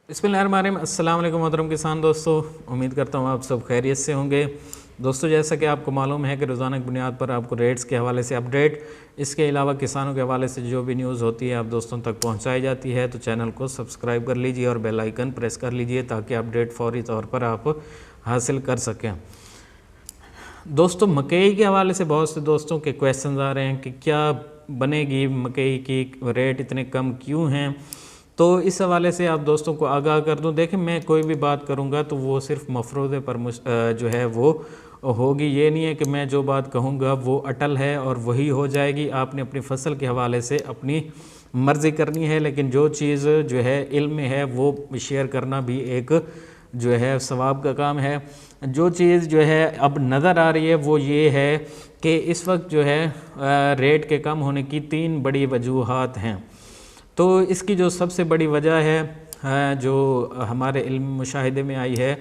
बिस्मिल्लाहिर्रहमानिर्रहीम। अस्सलाम वालेकुम मोहतरम किसान दोस्तों, उम्मीद करता हूँ आप सब खैरियत से होंगे। दोस्तों, जैसा कि आपको मालूम है कि रोज़ाना की बुनियाद पर आपको रेट्स के हवाले से अपडेट, इसके अलावा किसानों के हवाले से जो भी न्यूज़ होती है आप दोस्तों तक पहुँचाई जाती है। तो चैनल को सब्सक्राइब कर लीजिए और बेल आइकन प्रेस कर लीजिए ताकि अपडेट फौरी तौर पर आप हासिल कर सकें। दोस्तों, मकई के हवाले से बहुत से दोस्तों के क्वेश्चन आ रहे हैं कि क्या बनेगी, मकई की रेट इतने कम क्यों हैं। तो इस हवाले से आप दोस्तों को आगाह कर दूं। देखें, मैं कोई भी बात करूंगा तो वो सिर्फ मफरूज़े पर जो है वो होगी। ये नहीं है कि मैं जो बात कहूंगा वो अटल है और वही हो जाएगी। आपने अपनी फसल के हवाले से अपनी मर्ज़ी करनी है, लेकिन जो चीज़ जो है इल्म में है वो शेयर करना भी एक जो है सवाब का काम है। जो चीज़ जो है अब नज़र आ रही है वो ये है कि इस वक्त जो है रेट के कम होने की 3 बड़ी वजूहात हैं। तो इसकी जो सबसे बड़ी वजह है जो हमारे इल्म मुशाहिदे में आई है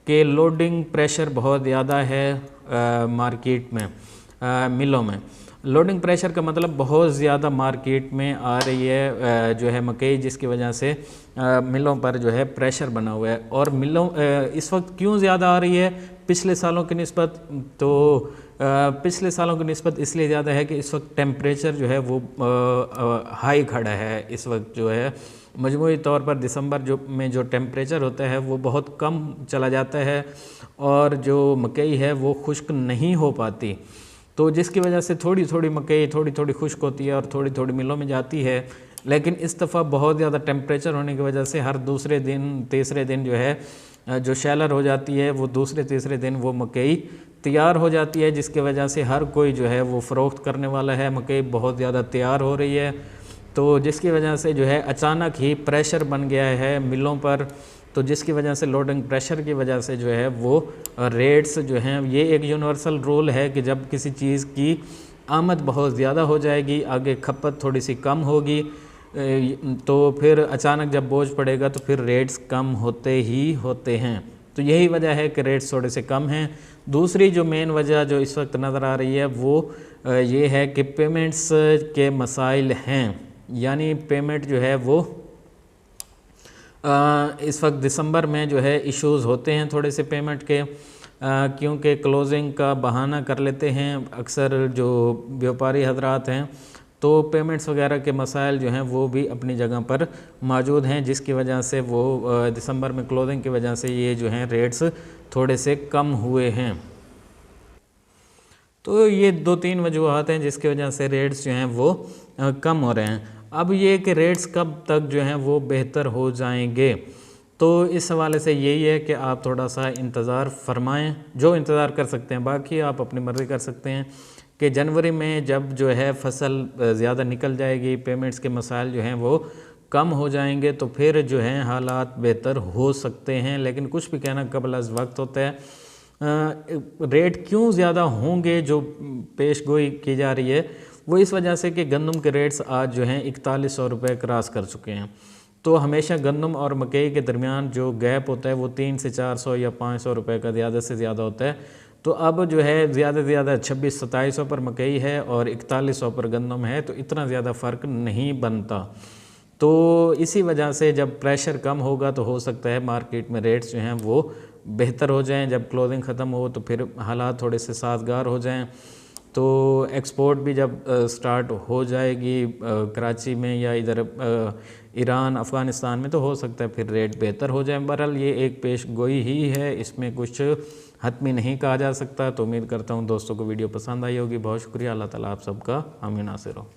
कि लोडिंग प्रेशर बहुत ज़्यादा है मार्केट में, मिलों में। लोडिंग प्रेशर का मतलब बहुत ज़्यादा मार्केट में आ रही है जो है मकई, जिसकी वजह से मिलों पर जो है प्रेशर बना हुआ है। और मिलों इस वक्त क्यों ज़्यादा आ रही है पिछले सालों की निस्बत, तो पिछले सालों की निस्बत इसलिए ज़्यादा है कि इस वक्त टेम्परेचर जो है वो हाई खड़ा है। इस वक्त जो है मजमूई तौर पर दिसंबर में जो टेम्परेचर होता है वो बहुत कम चला जाता है और जो मकई है वो खुश्क नहीं हो पाती। तो जिसकी वजह से थोड़ी थोड़ी मकई थोड़ी थोड़ी खुश्क होती है और थोड़ी थोड़ी मिलों में जाती है। लेकिन इस दफ़ा बहुत ज़्यादा टेम्परेचर होने की वजह से हर दूसरे दिन तीसरे दिन जो है जो शैलर हो जाती है वो दूसरे तीसरे दिन वो मकई तैयार हो जाती है, जिसकी वजह से हर कोई जो है वो फ़रोख्त करने वाला है। मकई बहुत ज़्यादा तैयार हो रही है, तो जिसकी वजह से जो है अचानक ही प्रेशर बन गया है मिलों पर। तो जिसकी वजह से लोडिंग प्रेशर की वजह से जो है वो रेट्स जो हैं, ये एक यूनिवर्सल रूल है कि जब किसी चीज़ की आमद बहुत ज़्यादा हो जाएगी, आगे खपत थोड़ी सी कम होगी, तो फिर अचानक जब बोझ पड़ेगा तो फिर रेट्स कम होते ही होते हैं। तो यही वजह है कि रेट्स थोड़े से कम हैं। दूसरी जो मेन वजह जो इस वक्त नज़र आ रही है वो ये है कि पेमेंट्स के मसाइल हैं। यानी पेमेंट जो है वो इस वक्त दिसंबर में जो है इश्यूज़ होते हैं थोड़े से पेमेंट के, क्योंकि क्लोजिंग का बहाना कर लेते हैं अक्सर जो व्यापारी हजरात हैं। तो पेमेंट्स वगैरह के मसाइल जो हैं वो भी अपनी जगह पर मौजूद हैं, जिसकी वजह से वो दिसंबर में क्लोजिंग की वजह से ये जो हैं रेट्स थोड़े से कम हुए हैं। तो ये 2-3 वजूहात हैं जिसकी वजह से रेट्स जो हैं वो कम हो रहे हैं। अब ये कि रेट्स कब तक जो हैं वो बेहतर हो जाएंगे, तो इस हवाले से यही है कि आप थोड़ा सा इंतज़ार फरमाएं, जो इंतज़ार कर सकते हैं। बाकी आप अपनी मर्ज़ी कर सकते हैं कि जनवरी में जब जो है फसल ज़्यादा निकल जाएगी, पेमेंट्स के मसाइल जो हैं वो कम हो जाएंगे, तो फिर जो हैं हालात बेहतर हो सकते हैं। लेकिन कुछ भी कहना कबल अज़ वक्त होता है। रेट क्यों ज़्यादा होंगे जो पेश गोई की जा रही है वो इस वजह से कि गंदम के रेट्स आज जो हैं 4100 रुपये क्रॉस कर चुके हैं। तो हमेशा गंदम और मकई के दरमियान जो गैप होता है वो 300 से 400 या 500 रुपये का ज़्यादा से ज़्यादा होता है। तो अब जो है ज़्यादा से ज़्यादा 2600-2700 पर मकई है और 4100 पर गंदम है, तो इतना ज़्यादा फ़र्क नहीं बनता। तो इसी वजह से जब प्रेशर कम होगा तो हो सकता है मार्केट में रेट्स जो हैं वो बेहतर हो जाएं। जब क्लोजिंग ख़त्म हो तो फिर हालात थोड़े से साज़गार हो जाएं। तो एक्सपोर्ट भी जब स्टार्ट हो जाएगी कराची में या इधर ईरान अफ़गानिस्तान में, तो हो सकता है फिर रेट बेहतर हो जाए। बहरहाल ये एक पेश गोई ही है, इसमें कुछ हतमी नहीं कहा जा सकता। तो उम्मीद करता हूँ दोस्तों को वीडियो पसंद आई होगी। बहुत शुक्रिया। अल्लाह ताला आप सबका हामी नासिर हो।